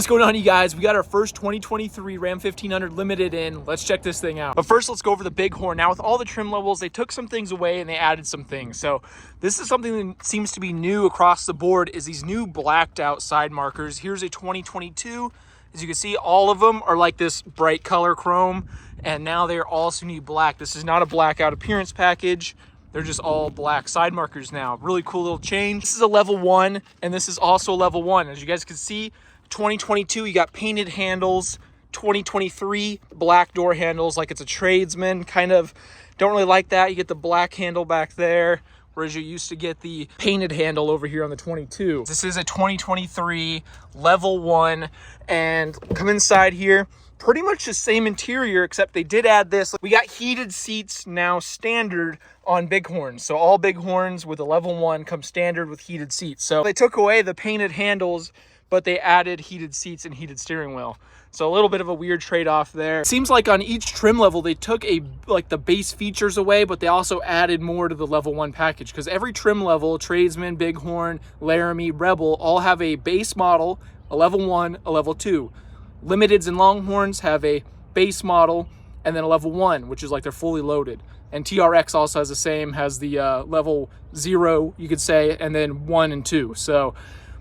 What's going on, you guys? We got our first 2023 Ram 1500 Limited in. Let's check this thing out. But first, let's go over the Bighorn. Now, with all the trim levels, they took some things away and they added some things. So this is something that seems to be new across the board, is these new blacked out side markers. Here's a 2022. As you can see, all of them are like this bright color chrome, and now they're also new black. This is not a blackout appearance package. They're just all black side markers now. Really cool little change. This is a level 1, and this is also a level 1. As you guys can see, 2022, you got painted handles. 2023, black door handles, like it's a tradesman. Kind of don't really like that. You get the black handle back there, whereas you used to get the painted handle over here on the 22. This is a 2023 level 1, and come inside here, pretty much the same interior, except they did add this. We got heated seats now standard on Bighorns. So all Bighorns with a level 1 come standard with heated seats. So they took away the painted handles, but they added heated seats and heated steering wheel. So a little bit of a weird trade-off there. Seems like on each trim level, they took the base features away, but they also added more to the level 1 package, because every trim level, Tradesman, Bighorn, Laramie, Rebel, all have a base model, a level 1, a level 2. Limiteds and Longhorns have a base model and then a level 1, which is like they're fully loaded. And TRX also has the same, has the level 0, you could say, and then 1 and 2. So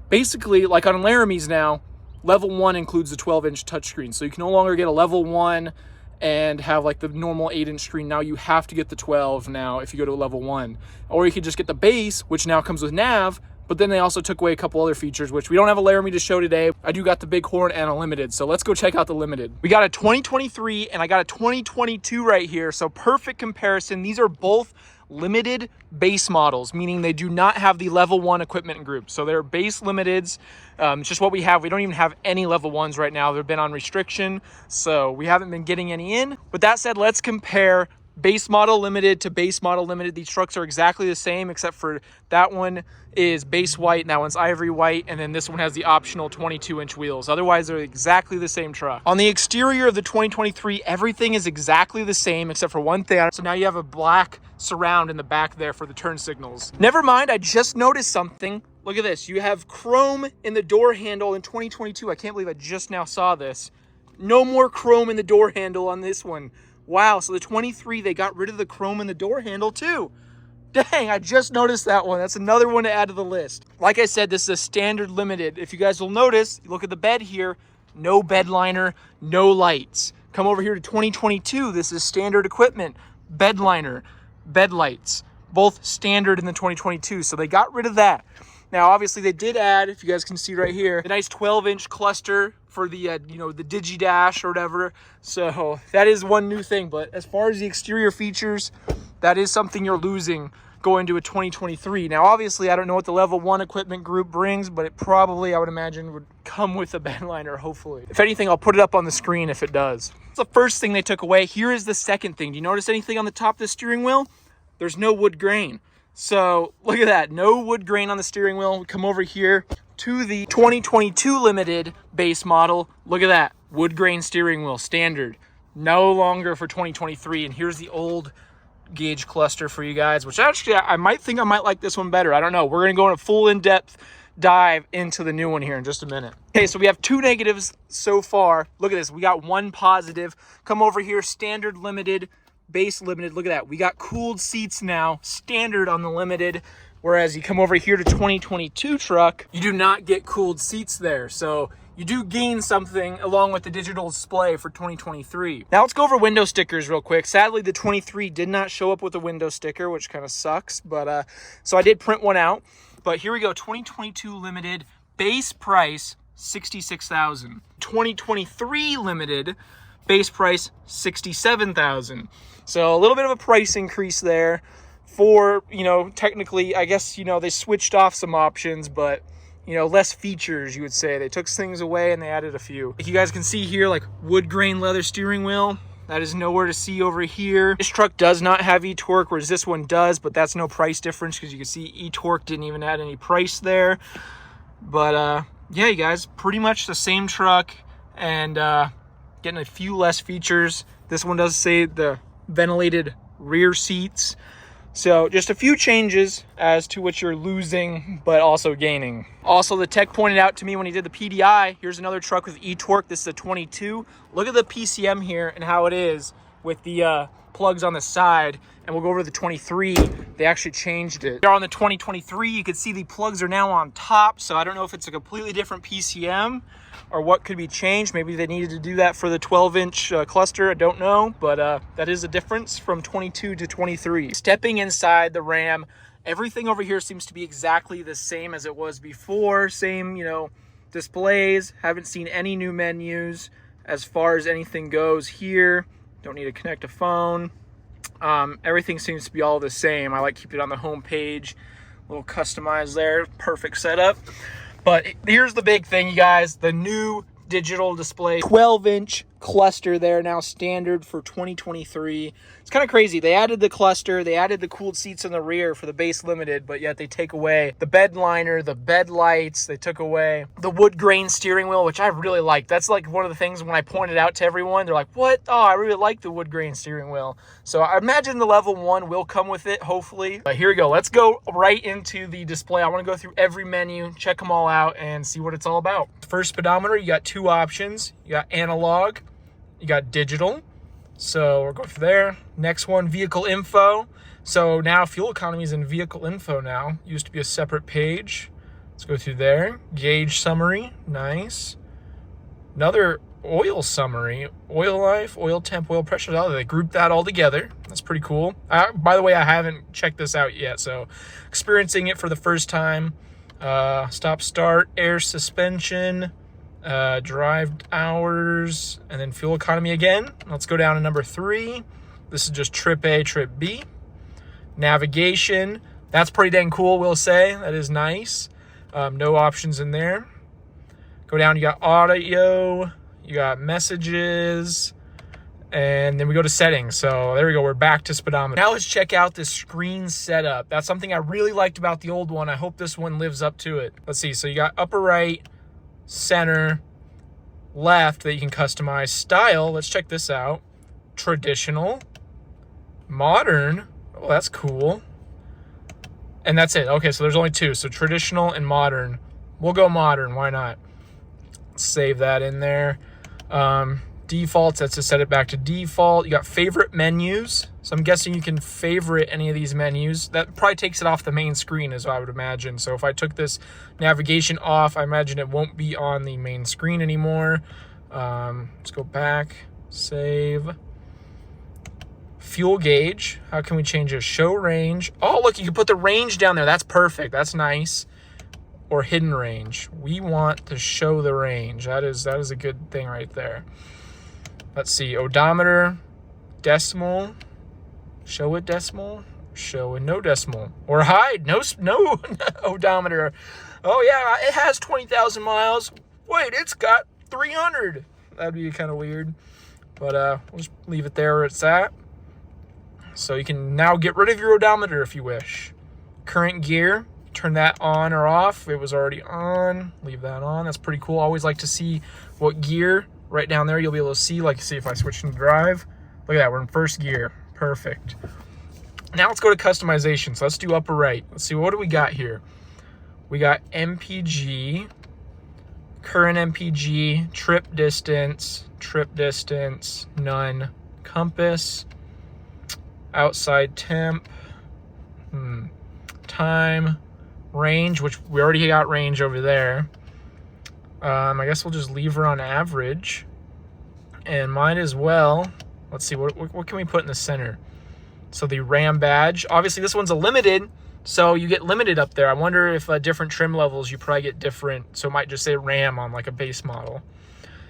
basically, like on Laramie's now, level 1 includes the 12-inch touchscreen. So you can no longer get a level 1 and have like the normal 8-inch screen. Now you have to get the 12 now if you go to a level 1. Or you could just get the base, which now comes with nav, but then they also took away a couple other features, which we don't have a Laramie to show today. I do got the Bighorn and a Limited, so let's go check out the Limited. We got a 2023 and I got a 2022 right here, so perfect comparison. These are both limited base models, meaning they do not have the level 1 equipment group. So they're base limiteds. It's just what we have. We don't even have any level 1s right now. They've been on restriction, so we haven't been getting any in. With that said, let's compare base model limited to base model limited. These trucks are exactly the same, except for that one is base white and that one's ivory white, and then this one has the optional 22-inch wheels. Otherwise, they're exactly the same truck. On the exterior of the 2023, everything is exactly the same except for one thing. So now you have a black surround in the back there for the turn signals. Never mind, I just noticed something. Look at this. You have chrome in the door handle in 2022. I can't believe I just now saw this. No more chrome in the door handle on this one. Wow, so the 23, they got rid of the chrome in the door handle too. Dang, I just noticed that one. That's another one to add to the list. Like I said, this is a standard limited. If you guys will notice, look at the bed here, no bed liner, no lights. Come over here to 2022, this is standard equipment, bed liner, bed lights, both standard in the 2022. So they got rid of that. Now, obviously, they did add, if you guys can see right here, a nice 12-inch cluster for the, the Digi-Dash or whatever. So that is one new thing. But as far as the exterior features, that is something you're losing going to a 2023. Now, obviously, I don't know what the level 1 equipment group brings, but it probably, I would imagine, would come with a bed liner, hopefully. If anything, I'll put it up on the screen if it does. That's the first thing they took away. Here is the second thing. Do you notice anything on the top of the steering wheel? There's no wood grain. So look at that, no wood grain on the steering wheel. We come over here to the 2022 limited base model. Look at that, wood grain steering wheel, standard. No longer for 2023. And here's the old gauge cluster for you guys, which actually I might like this one better. I don't know. We're gonna go in a full in-depth dive into the new one here in just a minute. Okay, so we have 2 negatives so far. Look at this, we got 1 positive. Come over here, standard limited, base limited. Look at that, we got cooled seats now, standard on the limited, whereas you come over here to 2022 truck, you do not get cooled seats there. So you do gain something along with the digital display for 2023. Now let's go over window stickers real quick. Sadly, the 23 did not show up with a window sticker, which kind of sucks, but so I did print one out. But here we go, 2022 limited, base price $66,000. 2023 limited, base price $67,000. So a little bit of a price increase there for, technically, I guess, they switched off some options, but, less features, you would say. They took things away and they added a few. Like you guys can see here, like wood grain leather steering wheel. That is nowhere to see over here. This truck does not have e-torque, whereas this one does, but that's no price difference because you can see e-torque didn't even add any price there. But yeah, you guys, pretty much the same truck and getting a few less features. This one does say the ventilated rear seats. So just a few changes as to what you're losing, but also gaining. Also, the tech pointed out to me when he did the PDI, here's another truck with e-torque. This is a 22. Look at the PCM here and how it is with the plugs on the side. And we'll go over the 23. They actually changed it. Here on the 2023, you can see the plugs are now on top. So I don't know if it's a completely different PCM or what could be changed. Maybe they needed to do that for the 12-inch cluster. I don't know, but that is a difference from 22 to 23. Stepping inside the Ram, everything over here seems to be exactly the same as it was before. Same, displays. Haven't seen any new menus as far as anything goes here. Don't need to connect a phone. Everything seems to be all the same. I like keeping it on the home page. A little customized there. Perfect setup. But here's the big thing, you guys. The new digital display. 12-inch cluster there, now standard for 2023. It's kind of crazy. They added the cluster. They added the cooled seats in the rear for the base limited, but yet they take away the bed liner, the bed lights. They took away the wood grain steering wheel, which I really like. That's like one of the things when I pointed out to everyone, they're like, what? Oh, I really like the wood grain steering wheel. So I imagine the level 1 will come with it, hopefully. But here we go. Let's go right into the display. I want to go through every menu, check them all out, and see what it's all about. First speedometer, you got 2 options. You got analog, you got digital. So we'll go for there. Next one, vehicle info. So now fuel economy is in vehicle info now. Used to be a separate page. Let's go through there. Gauge summary, nice. Another oil summary, oil life, oil temp, oil pressure. Oh, they grouped that all together. That's pretty cool. By the way, I haven't checked this out yet, so experiencing it for the first time. Stop start, air suspension, drive hours, and then fuel economy again. Let's go down to number 3. This is just trip A, trip B. Navigation, that's pretty dang cool, we'll say. That is nice. No options in there. Go down, you got audio, you got messages, and then we go to settings. So there we go, we're back to speedometer. Now let's check out this screen setup. That's something I really liked about the old one. I hope this one lives up to it. Let's see, so you got upper right, center, left that you can customize. Style, let's check this out. Traditional, modern, oh, that's cool. And that's it. Okay, so there's only 2. So traditional and modern. We'll go modern, why not? Let's save that in there. Defaults, that's to set it back to default. You got favorite menus. So I'm guessing you can favorite any of these menus. That probably takes it off the main screen, as I would imagine. So if I took this navigation off, I imagine it won't be on the main screen anymore. Let's go back, save. Fuel gauge, how can we change it? Show range. Oh, look, you can put the range down there. That's perfect, that's nice. Or hidden range. We want to show the range. That is a good thing right there. Let's see, odometer, decimal, show with decimal, show with no decimal, or hide, no odometer. Oh yeah, it has 20,000 miles. Wait, it's got 300. That'd be kind of weird, but we'll just leave it there where it's at. So you can now get rid of your odometer if you wish. Current gear, turn that on or off. It was already on, leave that on. That's pretty cool. I always like to see what gear. Right down there, you'll be able to see, see if I switch to drive. Look at that, we're in first gear. Perfect. Now let's go to customization. So let's do upper right. Let's see, what do we got here? We got MPG, current MPG, trip distance, none. Compass, outside temp, time, range, which we already got range over there. I guess we'll just leave her on average, and might as well. Let's see, what can we put in the center? So the Ram badge, obviously this one's a limited, so you get limited up there. I wonder if different trim levels, you probably get different, so it might just say Ram on like a base model.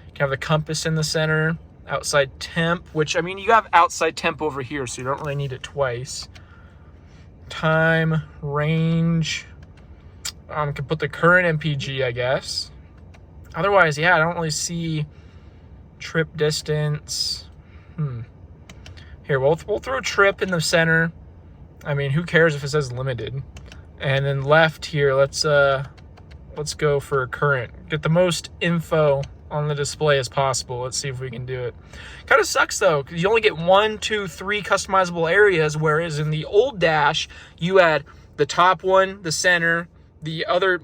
You can have the compass in the center, outside temp, which, I mean, you have outside temp over here, so you don't really need it twice. Time, range, can put the current MPG, I guess. Otherwise, yeah, I don't really see trip distance. Here, we'll throw trip in the center. I mean, who cares if it says limited? And then left here, let's go for current. Get the most info on the display as possible. Let's see if we can do it. Kind of sucks though, because you only get 1, 2, 3 customizable areas, whereas in the old Dash, you had the top one, the center, the other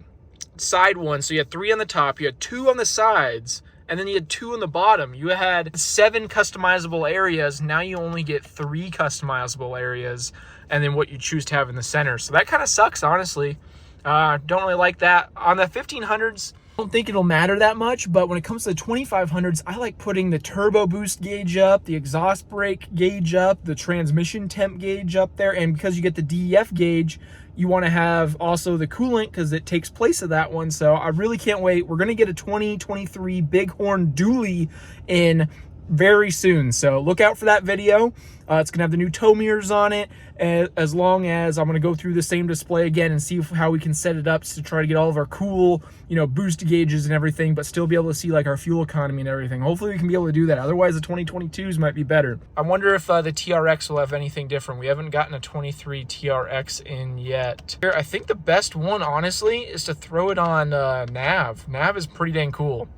side one. So you had 3 on the top, you had 2 on the sides, and then you had 2 on the bottom. You had 7 customizable areas. Now you only get 3 customizable areas, and then what you choose to have in the center. So that kind of sucks, honestly. Don't really like that. On the 1500s, I don't think it'll matter that much, but when it comes to the 2500s, I like putting the turbo boost gauge up, the exhaust brake gauge up, the transmission temp gauge up there, and because you get the DEF gauge, you want to have also the coolant because it takes place of that one. So I really can't wait. We're going to get a 2023 Bighorn dually in very soon, so look out for that video. It's gonna have the new tow mirrors on it, as long as I'm gonna go through the same display again and see how we can set it up to try to get all of our cool, boost gauges and everything, but still be able to see like our fuel economy and everything. Hopefully we can be able to do that. Otherwise the 2022s might be better. I wonder if the TRX will have anything different. We haven't gotten a 23 TRX in yet. Here, I think the best one, honestly, is to throw it on nav. Nav is pretty dang cool.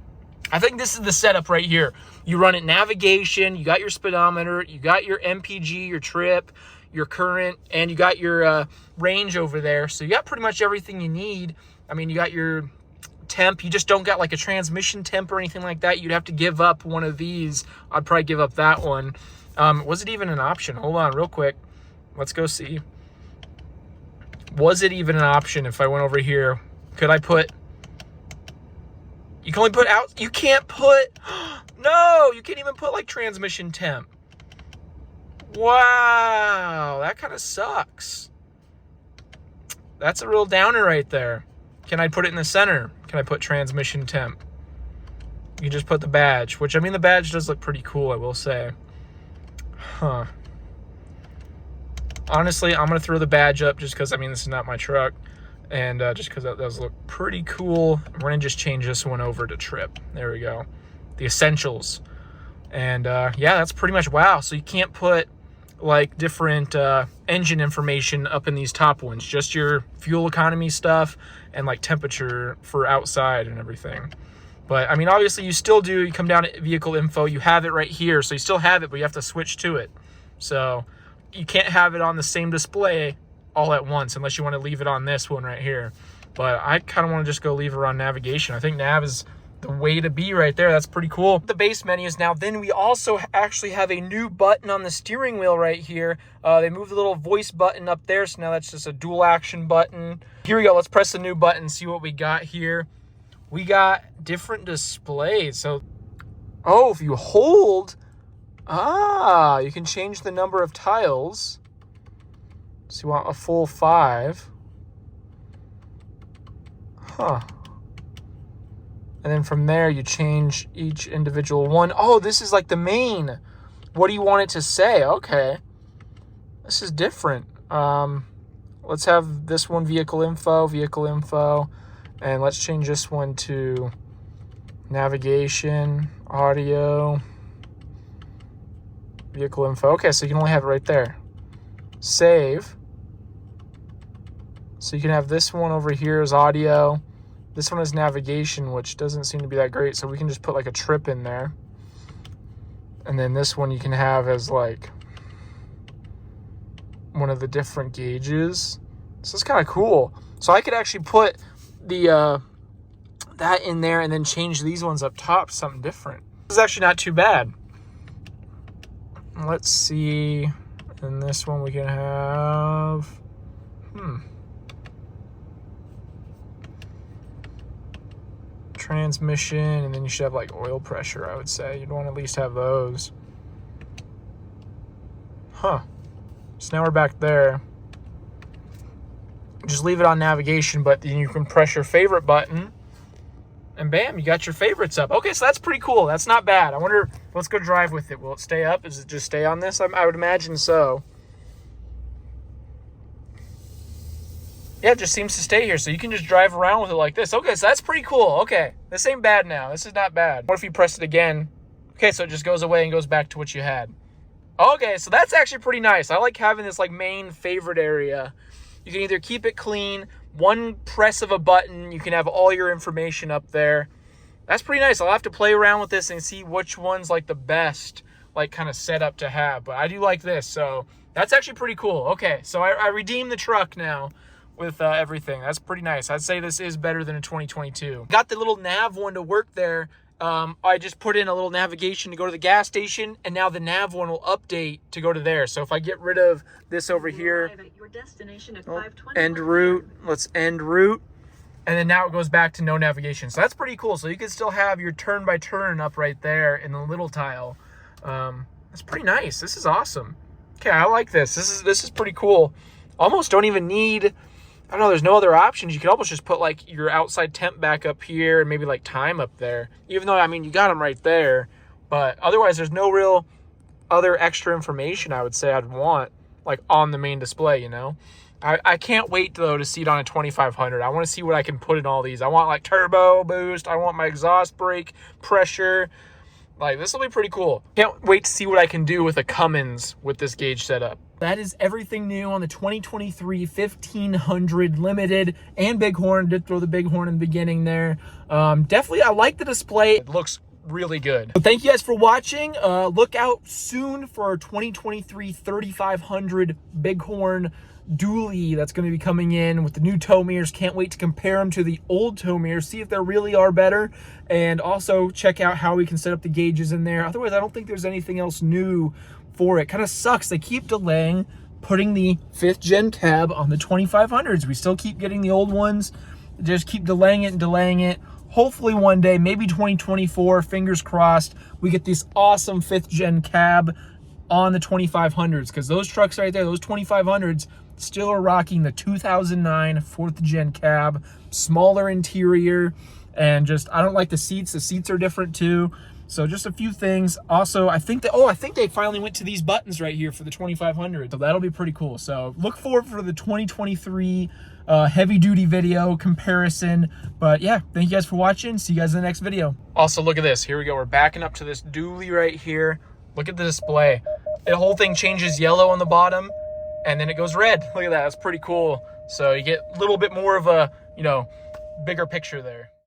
I think this is the setup right here. You run it navigation, you got your speedometer, you got your MPG, your trip, your current, and you got your range over there. So you got pretty much everything you need. I mean, you got your temp. You just don't got like a transmission temp or anything like that. You'd have to give up one of these. I'd probably give up that one. Was it even an option? Hold on real quick. Let's go see. Was it even an option if I went over here? Could I put... You can only put out, you can't put, no, you can't even put like transmission temp. Wow, that kind of sucks. That's a real downer right there. Can I put it in the center? Can I put transmission temp? You just put the badge, which, I mean, the badge does look pretty cool, I will say. Huh. Honestly, I'm going to throw the badge up just because, I mean, this is not my truck. And just because that does look pretty cool. We're going to just change this one over to trip. There we go. The essentials. And yeah, that's pretty much, wow. So you can't put like different engine information up in these top ones. Just your fuel economy stuff and like temperature for outside and everything. But I mean, obviously you still do. You come down to vehicle info. You have it right here. So you still have it, but you have to switch to it. So you can't have it on the same display all at once unless you want to leave it on this one right here. But I kind of want to just go leave it on navigation. I think nav is the way to be right there. That's pretty cool. The base menus now. Then we also actually have a new button on the steering wheel right here. They moved the little voice button up there, so now that's just a dual action button. Here we go. Let's press the new button and see what we got here. We got different displays. So, oh, if you hold, you can change the number of tiles. So you want a full 5. Huh. And then from there, you change each individual one. Oh, this is like the main. What do you want it to say? Okay. This is different. Let's have this one vehicle info. And let's change this one to navigation, audio, vehicle info. Okay, so you can only have it right there. Save. So you can have this one over here as audio. This one is navigation, which doesn't seem to be that great. So we can just put like a trip in there. And then this one you can have as like one of the different gauges. So it's kind of cool. So I could actually put the that in there and then change these ones up top to something different. This is actually not too bad. Let's see. And this one we can have, transmission, and then you should have like oil pressure, I would say. You'd want to at least have those. Huh. So now we're back there. Just leave it on navigation, but then you can press your favorite button, and bam, you got your favorites up. Okay, so that's pretty cool. That's not bad. I wonder, let's go drive with it. Will it stay up? Does it just stay on this? I would imagine so. Yeah, it just seems to stay here, so you can just drive around with it like this. Okay, so that's pretty cool. Okay, this ain't bad now. This is not bad. What if you press it again? Okay, so it just goes away and goes back to what you had. Okay, so that's actually pretty nice. I like having this like main favorite area. You can either keep it clean, one press of a button, you can have all your information up there. that's pretty nice. I'll have to play around with this and see which one's like the best, like kind of setup to have. But I do like this, so that's actually pretty cool. Okay, so I redeemed the truck now with everything. That's pretty nice. I'd say this is better than a 2022. Got the little nav one to work there. I just put in a little navigation to go to the gas station, and now the nav one will update to go to there. So if I get rid of this over here, end route, let's end route, and then now it goes back to no navigation. So that's pretty cool. So you can still have your turn by turn up right there in the little tile. That's pretty nice. This is awesome. Okay, I like this. This is pretty cool. Almost don't even need, I don't know, there's no other options. You could almost just put like your outside temp back up here and maybe like time up there. Even though, I mean, you got them right there. But otherwise, there's no real other extra information I would say I'd want like on the main display, you know? I can't wait, though, to see it on a 2500. I want to see what I can put in all these. I want like turbo boost. I want my exhaust brake pressure. Like, this will be pretty cool. Can't wait to see what I can do with a Cummins with this gauge setup. That is everything new on the 2023 1500 Limited and Bighorn. Did throw the Bighorn in the beginning there. Definitely, I like the display. It looks really good. So thank you guys for watching. Look out soon for our 2023 3500 Bighorn dually that's going to be coming in with the new tow mirrors. Can't wait to compare them to the old tow mirrors, see if they really are better, and also check out how we can set up the gauges in there. Otherwise, I don't think there's anything else new for it. Kind of sucks. They keep delaying putting the 5th gen cab on the 2500s. We still keep getting the old ones. Just keep delaying it and delaying it. Hopefully one day, maybe 2024, fingers crossed, we get this awesome 5th gen cab on the 2500s, because those trucks right there, those 2500s, still are rocking the 2009 4th gen cab, smaller interior, and just, I don't like the seats. The seats are different too. So just a few things. Also, I think they finally went to these buttons right here for the 2500. So that'll be pretty cool. So look forward for the 2023 heavy duty video comparison. But yeah, thank you guys for watching. See you guys in the next video. Also, look at this. Here we go. We're backing up to this dually right here. Look at the display. The whole thing changes yellow on the bottom, and then it goes red. Look at that. That's pretty cool. So you get a little bit more of a, you know, bigger picture there.